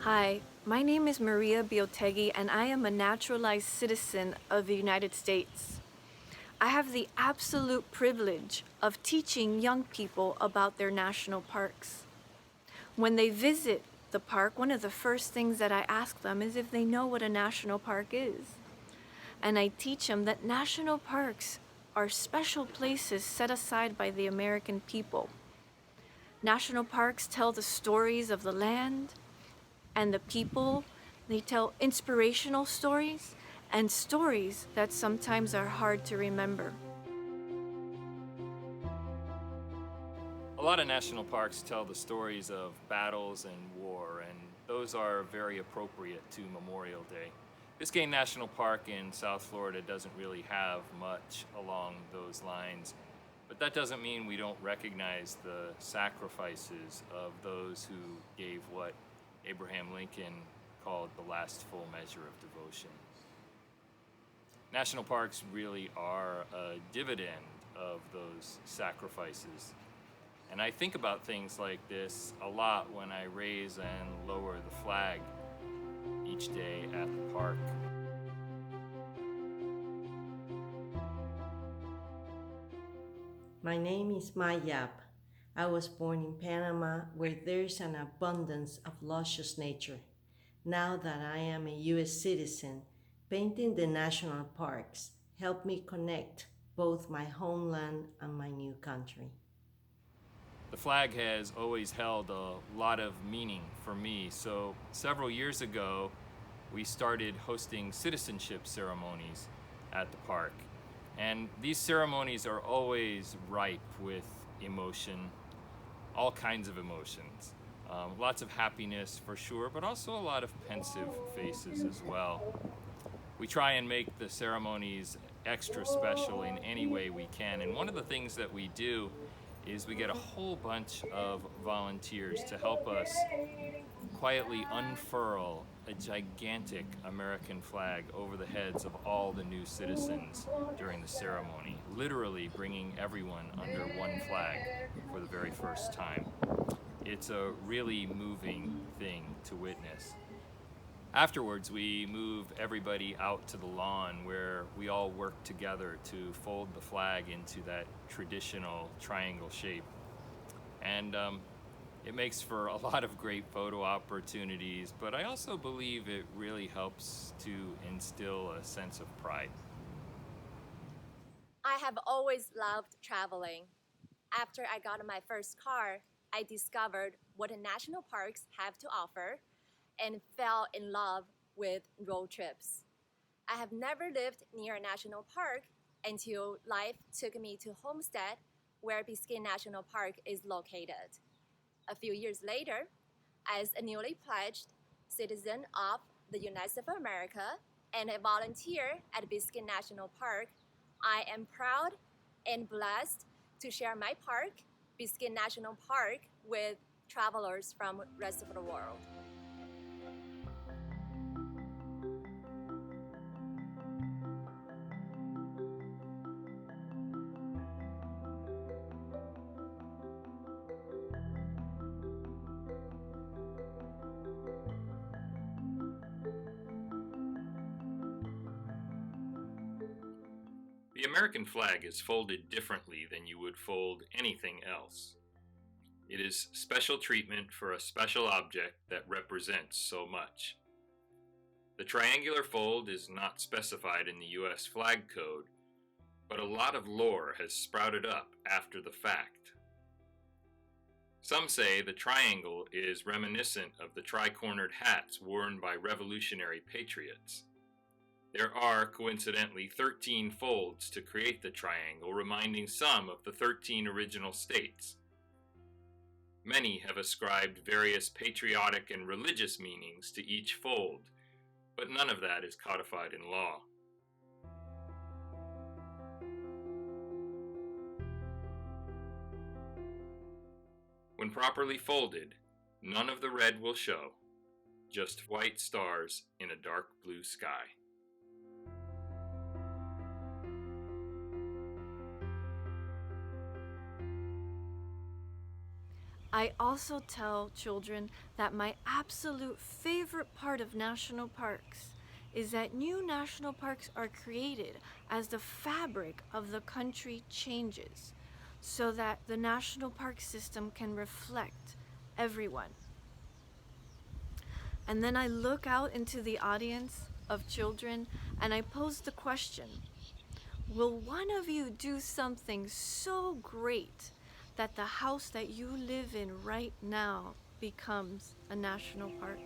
Hi, my name is Maria Biotegi, and I am a naturalized citizen of the United States. I have the absolute privilege of teaching young people about their national parks. When they visit the park, one of the first things that I ask them is if they know what a national park is. And I teach them that national parks are special places set aside by the American people. National parks tell the stories of the land and the people. They tell inspirational stories and stories that sometimes are hard to remember. A lot of national parks tell the stories of battles and war, and those are very appropriate to Memorial Day. Biscayne National Park in South Florida doesn't really have much along those lines, but that doesn't mean we don't recognize the sacrifices of those who gave what Abraham Lincoln called the last full measure of devotion. National parks really are a dividend of those sacrifices. And I think about things like this a lot when I raise and lower the flag each day at the park. My name is Mai Yap. I was born in Panama where there's an abundance of luscious nature. Now that I am a US citizen, painting the national parks helped me connect both my homeland and my new country. The flag has always held a lot of meaning for me, so several years ago, we started hosting citizenship ceremonies at the park. And these ceremonies are always ripe with emotion, all kinds of emotions. Lots of happiness for sure, but also a lot of pensive faces as well. We try and make the ceremonies extra special in any way we can. And one of the things that we do is we get a whole bunch of volunteers to help us quietly unfurl a gigantic American flag over the heads of all the new citizens during the ceremony, literally bringing everyone under one flag for the very first time. It's a really moving thing to witness. Afterwards, we move everybody out to the lawn where we all work together to fold the flag into that traditional triangle shape. And it makes for a lot of great photo opportunities, but I also believe it really helps to instill a sense of pride. I have always loved traveling. After I got my first car, I discovered what the national parks have to offer and fell in love with road trips. I have never lived near a national park until life took me to Homestead, where Biscayne National Park is located. A few years later, as a newly pledged citizen of the United States of America and a volunteer at Biscayne National Park, I am proud and blessed to share my park, Biscayne National Park, with travelers from the rest of the world. The American flag is folded differently than you would fold anything else. It is special treatment for a special object that represents so much. The triangular fold is not specified in the US flag code, but a lot of lore has sprouted up after the fact. Some say the triangle is reminiscent of the tri-cornered hats worn by Revolutionary patriots. There are, coincidentally, 13 folds to create the triangle, reminding some of the 13 original states. Many have ascribed various patriotic and religious meanings to each fold, but none of that is codified in law. When properly folded, none of the red will show, just white stars in a dark blue sky. I also tell children that my absolute favorite part of national parks is that new national parks are created as the fabric of the country changes so that the national park system can reflect everyone. And then I look out into the audience of children and I pose the question, will one of you do something so great that the house that you live in right now becomes a national park?